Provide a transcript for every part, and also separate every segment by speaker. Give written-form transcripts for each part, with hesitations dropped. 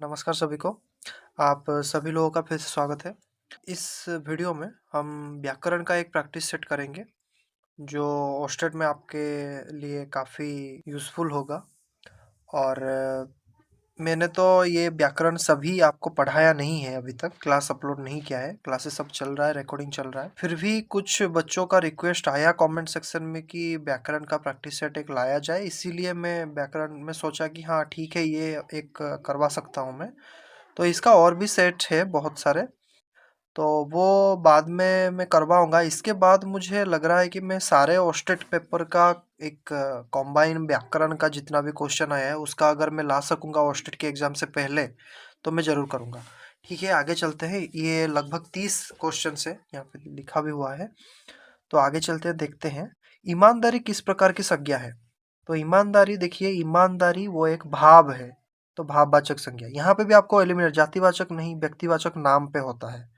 Speaker 1: नमस्कार सभी को। आप सभी लोगों का फिर से स्वागत है। इस वीडियो में हम व्याकरण का एक प्रैक्टिस सेट करेंगे, जो ओस्टेट में आपके लिए काफ़ी यूज़फुल होगा। और मैंने तो ये व्याकरण सभी आपको पढ़ाया नहीं है, अभी तक क्लास अपलोड नहीं किया है। क्लासेस सब चल रहा है, रिकॉर्डिंग चल रहा है। फिर भी कुछ बच्चों का रिक्वेस्ट आया कमेंट सेक्शन में कि व्याकरण का प्रैक्टिस सेट एक लाया जाए, इसीलिए मैं व्याकरण में सोचा कि हाँ ठीक है, ये एक करवा सकता हूँ मैं। तो इसका और भी सेट है बहुत सारे, तो वो बाद में मैं करवाऊँगा। इसके बाद मुझे लग रहा है कि मैं सारे ओस्टेट पेपर का एक कॉम्बाइन व्याकरण का जितना भी क्वेश्चन आया है, उसका अगर मैं ला सकूँगा ओस्टेट के एग्ज़ाम से पहले, तो मैं ज़रूर करूँगा। ठीक है, आगे चलते हैं। ये लगभग 30 क्वेश्चन्स है, यहाँ पे लिखा भी हुआ है। तो आगे चलते हैं, देखते हैं। ईमानदारी किस प्रकार की संज्ञा है? तो ईमानदारी देखिए, ईमानदारी वो एक भाव है, तो भाववाचक संज्ञा। यहाँ पे भी आपको एलिमिनेट, जातिवाचक नहीं, व्यक्तिवाचक नाम पे होता है,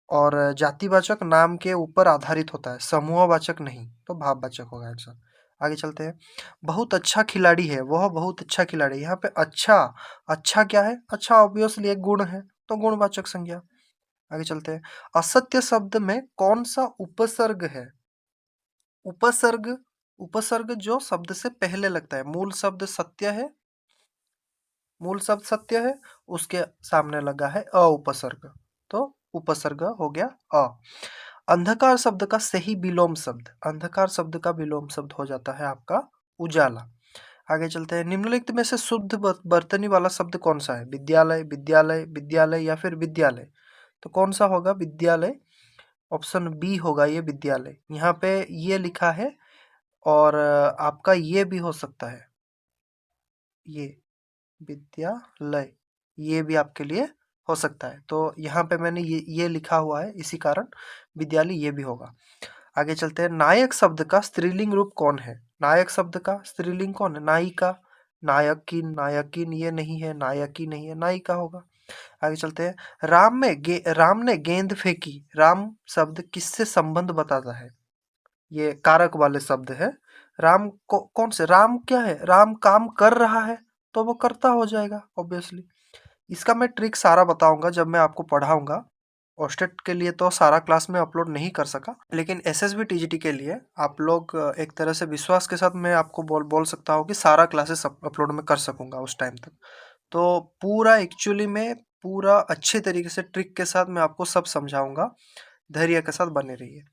Speaker 1: और जातिवाचक नाम के ऊपर आधारित होता है, समूहवाचक नहीं, तो भाववाचक होगा आंसर। आगे चलते हैं। बहुत अच्छा खिलाड़ी है, वह बहुत अच्छा खिलाड़ी। यहाँ पे अच्छा, अच्छा क्या है? अच्छा ऑब्वियसली एक गुण है, तो गुणवाचक संज्ञा। आगे चलते हैं। असत्य शब्द में कौन सा उपसर्ग है? उपसर्ग, उपसर्ग जो शब्द से पहले लगता है। मूल शब्द सत्य है, मूल शब्द सत्य है, उसके सामने लगा है अ उपसर्ग, तो उपसर्ग हो गया अ। अंधकार शब्द का सही विलोम शब्द, अंधकार शब्द का विलोम शब्द हो जाता है आपका उजाला। आगे चलते हैं। निम्नलिखित में से शुद्ध वर्तनी वाला शब्द कौन सा है? विद्यालय, विद्यालय, विद्यालय या फिर विद्यालय? तो कौन सा होगा? विद्यालय। ऑप्शन बी होगा ये, विद्यालय। यहाँ पे ये लिखा है, और आपका ये भी हो सकता है, ये विद्यालय, ये भी आपके लिए हो सकता है। तो यहाँ पे मैंने ये लिखा हुआ है, इसी कारण विद्यालय ये भी होगा। आगे चलते हैं। नायक शब्द का स्त्रीलिंग रूप कौन है? नायक शब्द का स्त्रीलिंग कौन है? नायिका, नायकिन, नायकिन ये नहीं है, नायकी नहीं है, नायिका होगा। आगे चलते हैं। राम ने गेंद फेंकी, राम शब्द किससे संबंध बताता है? ये कारक वाले शब्द है। राम को कौन से? राम क्या है? राम काम कर रहा है, तो वो करता हो जाएगा ऑब्वियसली। इसका मैं ट्रिक सारा बताऊंगा जब मैं आपको पढ़ाऊंगा। ओस्टेट के लिए तो सारा क्लास में अपलोड नहीं कर सका, लेकिन एसएसबी टीजीटी के लिए आप लोग एक तरह से विश्वास के साथ मैं आपको बोल सकता हूँ कि सारा क्लासेस अपलोड में कर सकूंगा उस टाइम तक। तो पूरा एक्चुअली में पूरा अच्छे तरीके से ट्रिक के साथ मैं आपको सब समझाऊंगा। धैर्य के साथ बने रहिए।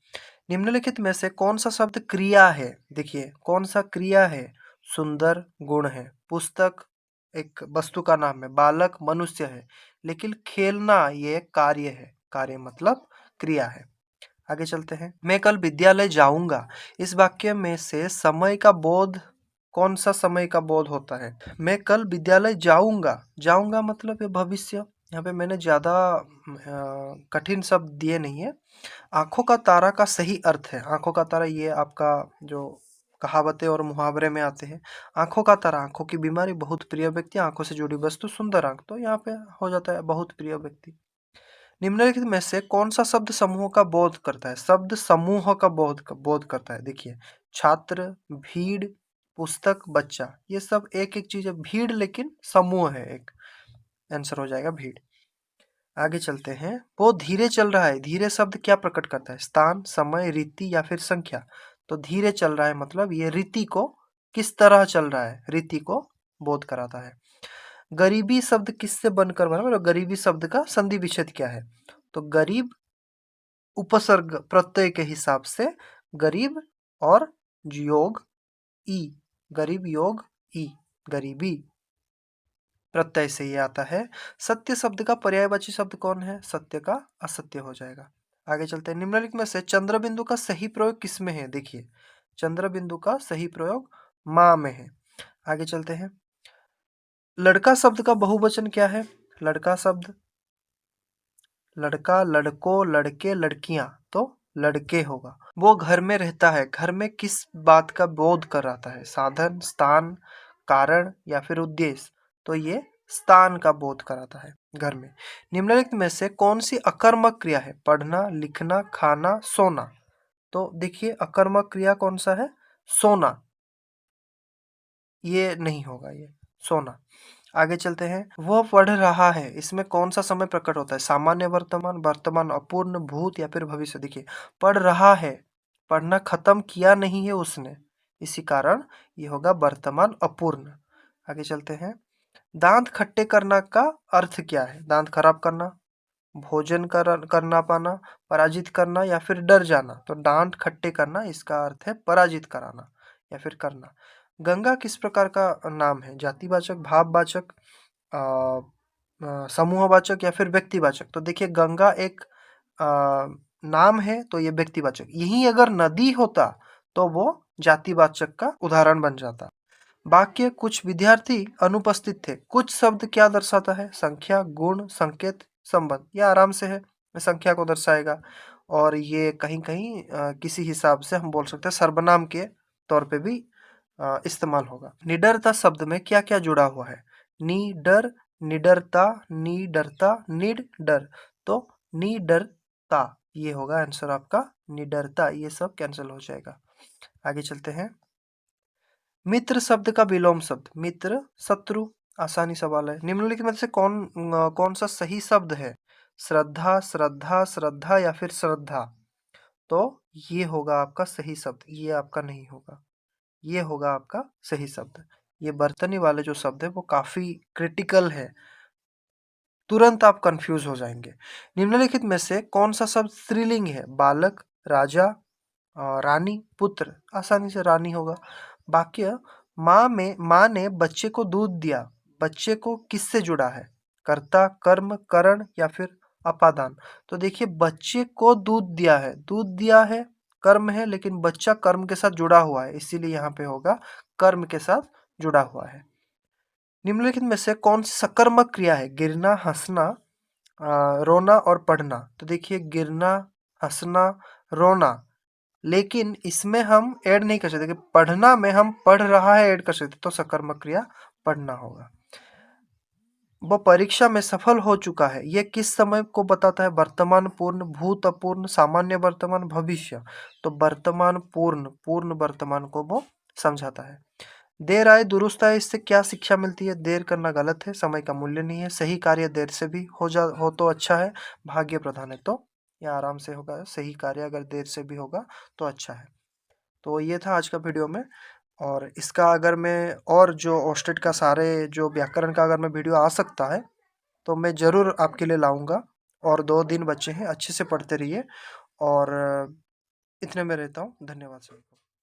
Speaker 1: निम्नलिखित में से कौन सा शब्द क्रिया है? देखिए कौन सा क्रिया है? सुंदर गुण है, पुस्तक एक वस्तु का नाम है, बालक मनुष्य है, लेकिन खेलना ये कार्य है, कार्य मतलब क्रिया है। आगे चलते हैं। मैं कल विद्यालय जाऊंगा, इस वाक्य में से समय का बोध, कौन सा समय का बोध होता है? मैं कल विद्यालय जाऊंगा, जाऊंगा मतलब ये भविष्य। यहाँ पे मैंने ज्यादा कठिन शब्द दिए नहीं है। आंखों का तारा का सही अर्थ है, आंखों का तारा ये आपका जो कहावतें और मुहावरे में आते हैं। आंखों का तारा, आंखों की बीमारी, बहुत प्रिय व्यक्ति, आंखों से जुड़ी वस्तु, सुंदर आंख, तो यहाँ पे हो जाता है बहुत प्रिय व्यक्ति। निम्नलिखित में से कौन सा शब्द समूह का बोध करता है? शब्द समूह का बोध करता है। देखिए छात्र, भीड़, पुस्तक, बच्चा, ये सब एक एक चीज है। भीड़ लेकिन समूह है एक, आंसर हो जाएगा भीड़। आगे चलते हैं। वो धीरे चल रहा है, धीरे शब्द क्या प्रकट करता है? स्थान, समय, रीति या फिर संख्या? तो धीरे चल रहा है मतलब ये रीति को, किस तरह चल रहा है, रीति को बोध कराता है। गरीबी शब्द किससे बनकर बना? मतलब गरीबी शब्द का संधि विच्छेद क्या है? तो गरीब उपसर्ग प्रत्यय के हिसाब से गरीब और योग ई, गरीब योग ई, गरीबी प्रत्यय से ये आता है। सत्य शब्द का पर्यायवाची शब्द कौन है? सत्य का असत्य हो जाएगा। आगे चलते हैं। निम्नलिखित में से चंद्र बिंदु का सही प्रयोग किसमें है? देखिए चंद्र बिंदु का सही प्रयोग माँ में है। आगे चलते हैं। लड़का शब्द का बहुवचन क्या है? लड़का शब्द, लड़का, लड़कों, लड़के, लड़कियां, तो लड़के होगा। वो घर में रहता है, घर में किस बात का बोध कराता है? साधन, स्थान, कारण या फिर उद्देश्य? तो ये स्थान का बोध कराता है, घर में। निम्नलिखित में से कौन सी अकर्मक क्रिया है? पढ़ना, लिखना, खाना, सोना। तो देखिए अकर्मक क्रिया कौन सा है? सोना, ये नहीं होगा, ये सोना। आगे चलते हैं। वह पढ़ रहा है, इसमें कौन सा समय प्रकट होता है? सामान्य वर्तमान, वर्तमान अपूर्ण, भूत या फिर भविष्य। देखिए, पढ़ रहा है, पढ़ना खत्म किया नहीं है उसने, इसी कारण ये होगा वर्तमान अपूर्ण। आगे चलते हैं। दांत खट्टे करना का अर्थ क्या है? दांत खराब करना, भोजन करना पाना, पराजित करना या फिर डर जाना। तो दांत खट्टे करना, इसका अर्थ है पराजित कराना या फिर करना। गंगा किस प्रकार का नाम है? जातिवाचक, भाववाचक, समूहवाचक या फिर व्यक्तिवाचक। तो देखिए, गंगा एक नाम है तो ये व्यक्तिवाचक। यही अगर नदी होता तो वो जातिवाचक का उदाहरण बन जाता। वाक्य, कुछ विद्यार्थी अनुपस्थित थे। कुछ शब्द क्या दर्शाता है? संख्या, गुण, संकेत, संबंध। ये आराम से है, संख्या को दर्शाएगा। और ये कहीं कहीं किसी हिसाब से हम बोल सकते हैं सर्वनाम के तौर पे भी इस्तेमाल होगा। निडरता शब्द में क्या क्या जुड़ा हुआ है? निडर, निडरता, निडरता, निड डर। तो निडरता ये होगा आंसर आपका। निडरता ये सब कैंसिल हो जाएगा। आगे चलते हैं। मित्र शब्द का विलोम शब्द। मित्र, शत्रु। आसानी सवाल है। निम्नलिखित में से कौन सा सही शब्द है? श्रद्धा, श्रद्धा, श्रद्धा या फिर श्रद्धा। तो ये होगा आपका सही शब्द, ये आपका नहीं होगा, ये होगा आपका सही शब्द। ये बर्तनी वाले जो शब्द है वो काफी क्रिटिकल है, तुरंत आप कंफ्यूज हो जाएंगे। निम्नलिखित में से कौन सा शब्द स्त्रीलिंग है? बालक, राजा, रानी, पुत्र। आसानी से रानी होगा। वाक्य, माँ ने बच्चे को दूध दिया। बच्चे को किससे जुड़ा है? कर्ता, कर्म, करण या फिर अपादान। तो देखिए, बच्चे को दूध दिया है, दूध दिया है कर्म है, लेकिन बच्चा कर्म के साथ जुड़ा हुआ है, इसीलिए यहाँ पे होगा कर्म के साथ जुड़ा हुआ है। निम्नलिखित में से कौन सी सकर्मक क्रिया है? गिरना, हंसना, रोना और पढ़ना। तो देखिए, गिरना, हंसना, रोना, लेकिन इसमें हम ऐड नहीं कर सकते कि पढ़ना में हम पढ़ रहा है ऐड कर सकते, तो सकर्मक क्रिया पढ़ना होगा। वो परीक्षा में सफल हो चुका है, यह किस समय को बताता है? वर्तमान पूर्ण, भूत अपूर्ण, सामान्य वर्तमान, भविष्य। तो वर्तमान पूर्ण, पूर्ण वर्तमान को वो समझाता है। देर आए दुरुस्त आए, इससे क्या शिक्षा मिलती है? देर करना गलत है, समय का मूल्य नहीं है, सही कार्य देर से भी हो तो अच्छा है, भाग्य प्रधान है। तो यह आराम से होगा, सही कार्य अगर देर से भी होगा तो अच्छा है। तो ये था आज का वीडियो में। और इसका अगर मैं और जो ओस्टेट का सारे जो व्याकरण का अगर मैं वीडियो आ सकता है तो मैं ज़रूर आपके लिए लाऊंगा। और 2 दिन बचे हैं, अच्छे से पढ़ते रहिए। और इतने में रहता हूँ। धन्यवाद सभी को।